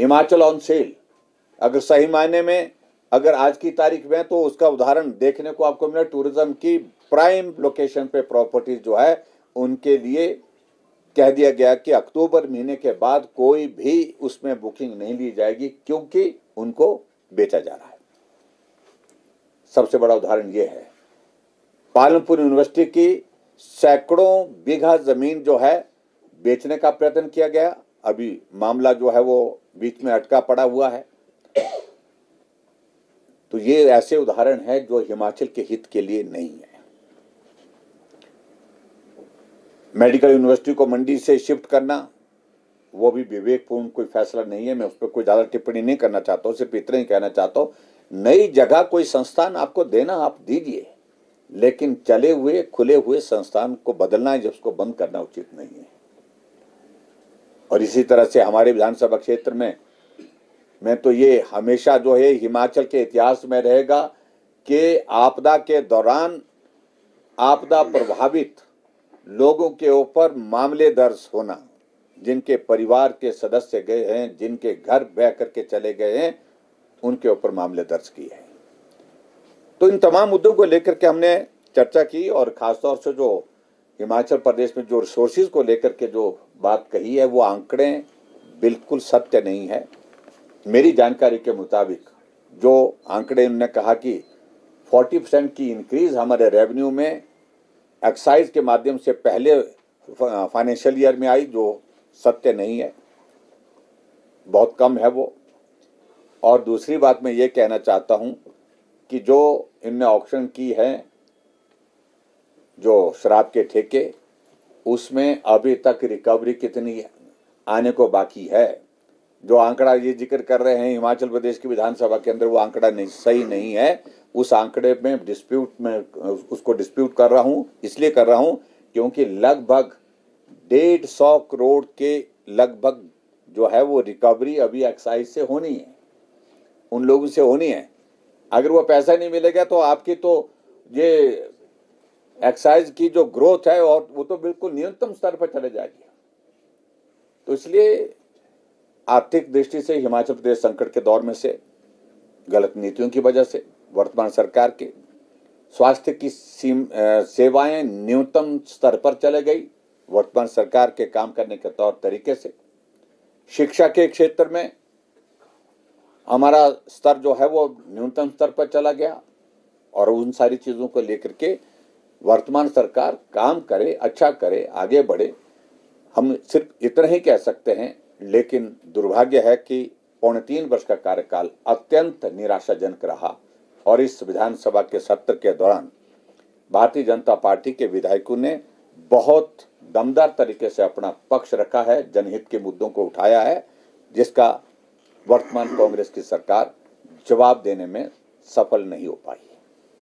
Himachal on sale, अगर सही मायने में अगर आज की तारीख में तो उसका उदाहरण देखने को आपको मिला। टूरिज्म की प्राइम लोकेशन पे प्रॉपर्टीज जो है उनके लिए कह दिया गया कि अक्टूबर महीने के बाद कोई भी उसमें बुकिंग नहीं ली जाएगी क्योंकि उनको बेचा जा रहा है। सबसे बड़ा उदाहरण यह है। पालमपुर यूनिवर्सिटी की सैकड़ों बीघा जमीन जो है बेचने का प्रयत्न किया गया, अभी मामला जो है वो बीच में अटका पड़ा हुआ है। तो ये ऐसे उदाहरण है जो हिमाचल के हित के लिए नहीं है। मेडिकल यूनिवर्सिटी को मंडी से शिफ्ट करना वो भी विवेकपूर्ण कोई फैसला नहीं है। मैं उस पर कोई ज्यादा टिप्पणी नहीं करना चाहता हूं, सिर्फ इतना ही कहना चाहता हूं, नई जगह कोई संस्थान आपको देना आप दीजिए, लेकिन चले हुए खुले हुए संस्थान को बदलना है, जिसको बंद करना उचित नहीं है। और इसी तरह से हमारे विधानसभा क्षेत्र में मैं तो ये हमेशा जो है हिमाचल के इतिहास में रहेगा कि आपदा के दौरान आपदा प्रभावित लोगों के ऊपर मामले दर्ज होना, जिनके परिवार के सदस्य गए हैं, जिनके घर बह करके चले गए हैं, उनके ऊपर मामले दर्ज किए हैं। तो इन तमाम मुद्दों को लेकर के हमने चर्चा की और खासतौर से जो हिमाचल प्रदेश में जो रिसोर्सेज को लेकर के जो बात कही है वो आंकड़े बिल्कुल सत्य नहीं है। मेरी जानकारी के मुताबिक जो आंकड़े उन्होंने कहा कि 40% की इंक्रीज हमारे रेवेन्यू में एक्साइज के माध्यम से पहले फाइनेंशियल ईयर में आई, जो सत्य नहीं है, बहुत कम है वो। और दूसरी बात मैं ये कहना चाहता हूं कि जो इनने ऑक्शन की है जो शराब के ठेके, उसमें अभी तक रिकवरी कितनी आने को बाकी है। जो आंकड़ा ये जिक्र कर रहे हैं हिमाचल प्रदेश की विधानसभा के अंदर, वो आंकड़ा नहीं सही नहीं है। उस आंकड़े में डिस्प्यूट में उसको डिस्प्यूट कर रहा हूं, इसलिए कर रहा हूं क्योंकि लगभग 150 करोड़ के लगभग जो है वो रिकवरी अभी एक्साइज से होनी है, उन लोगों से होनी है। अगर वो पैसा नहीं मिलेगा तो आपकी तो ये एक्साइज की जो ग्रोथ है और वो तो बिल्कुल न्यूनतम स्तर पर चले जाएगी। तो इसलिए आर्थिक दृष्टि से हिमाचल प्रदेश संकट के दौर में से गलत नीतियों की वजह से वर्तमान सरकार के स्वास्थ्य की सेवाएं न्यूनतम स्तर पर चले गई वर्तमान सरकार के काम करने के तौर तरीके से। शिक्षा के क्षेत्र में हमारा स्तर जो है वो न्यूनतम स्तर पर चला गया और उन सारी चीजों को लेकर के वर्तमान सरकार काम करे, अच्छा करे, आगे बढ़े, हम सिर्फ इतना ही कह सकते हैं। लेकिन दुर्भाग्य है कि 3.25 वर्ष का कार्यकाल अत्यंत निराशाजनक रहा और इस विधानसभा के सत्र के दौरान भारतीय जनता पार्टी के विधायकों ने बहुत दमदार तरीके से अपना पक्ष रखा है, जनहित के मुद्दों को उठाया है, जिसका वर्तमान कांग्रेस की सरकार जवाब देने में सफल नहीं हो पाई।